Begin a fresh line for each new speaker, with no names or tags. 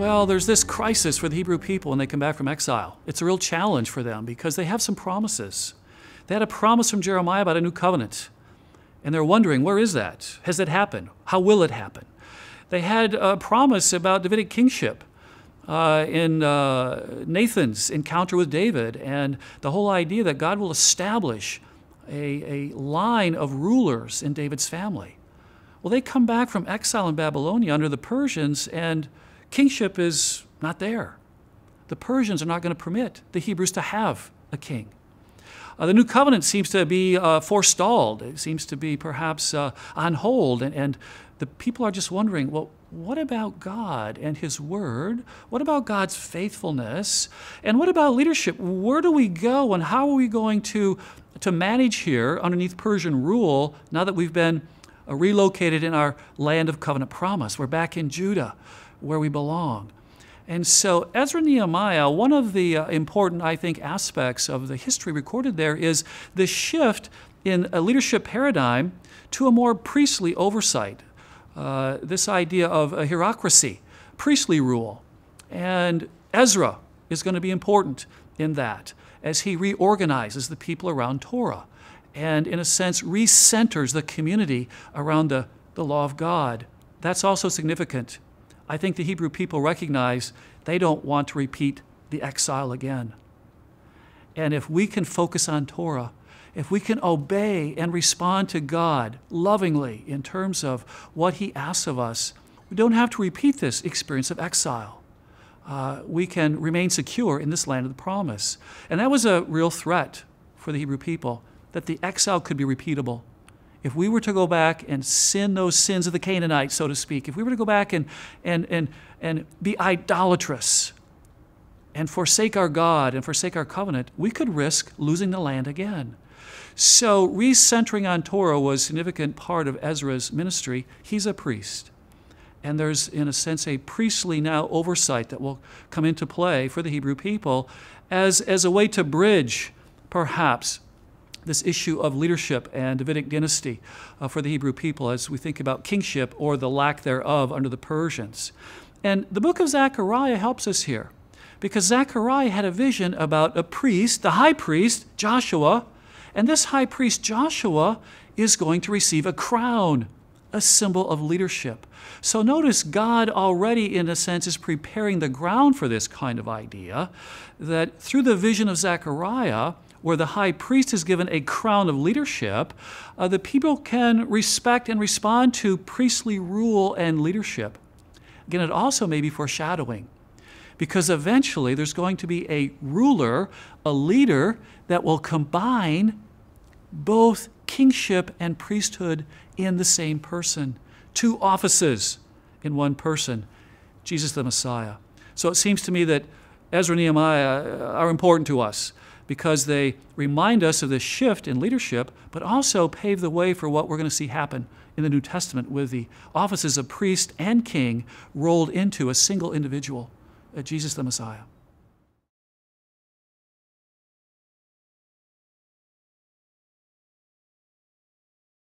Well, there's this crisis for the Hebrew people when they come back from exile. It's a real challenge for them because they have some promises. They had a promise from Jeremiah about a new covenant. And they're wondering, where is that? Has it happened? How will it happen? They had a promise about Davidic kingship in Nathan's encounter with David, and the whole idea that God will establish a line of rulers in David's family. Well, they come back from exile in Babylonia under the Persians, and kingship is not there. The Persians are not going to permit the Hebrews to have a king. The new covenant seems to be forestalled. It seems to be perhaps on hold, and the people are just wondering, well, what about God and His Word? What about God's faithfulness? And what about leadership? Where do we go, and how are we going to manage here underneath Persian rule now that we've been relocated in our land of covenant promise? We're back in Judah, where we belong. And so Ezra and Nehemiah, one of the important, I think, aspects of the history recorded there is the shift in a leadership paradigm to a more priestly oversight. This idea of a hierarchy, priestly rule. And Ezra is going to be important in that as he reorganizes the people around Torah and, in a sense, recenters the community around the law of God. That's also significant. I think the Hebrew people recognize they don't want to repeat the exile again. And if we can focus on Torah, if we can obey and respond to God lovingly in terms of what He asks of us, we don't have to repeat this experience of exile. We can remain secure in this land of the promise. And that was a real threat for the Hebrew people, that the exile could be repeatable. If we were to go back and sin those sins of the Canaanites, so to speak, if we were to go back and be idolatrous and forsake our God and forsake our covenant, we could risk losing the land again. So recentering on Torah was a significant part of Ezra's ministry. He's a priest. And there's, in a sense, a priestly now oversight that will come into play for the Hebrew people as a way to bridge, perhaps, this issue of leadership and Davidic dynasty for the Hebrew people as we think about kingship or the lack thereof under the Persians. And the book of Zechariah helps us here because Zechariah had a vision about a priest, the high priest, Joshua, and this high priest, Joshua, is going to receive a crown, a symbol of leadership. So notice God already, in a sense, is preparing the ground for this kind of idea, that through the vision of Zechariah, where the high priest is given a crown of leadership, the people can respect and respond to priestly rule and leadership. Again, it also may be foreshadowing, because eventually there's going to be a ruler, a leader, that will combine both kingship and priesthood in the same person. Two offices in one person, Jesus the Messiah. So it seems to me that Ezra and Nehemiah are important to us, because they remind us of this shift in leadership, but also pave the way for what we're going to see happen in the New Testament with the offices of priest and king rolled into a single individual, Jesus the Messiah.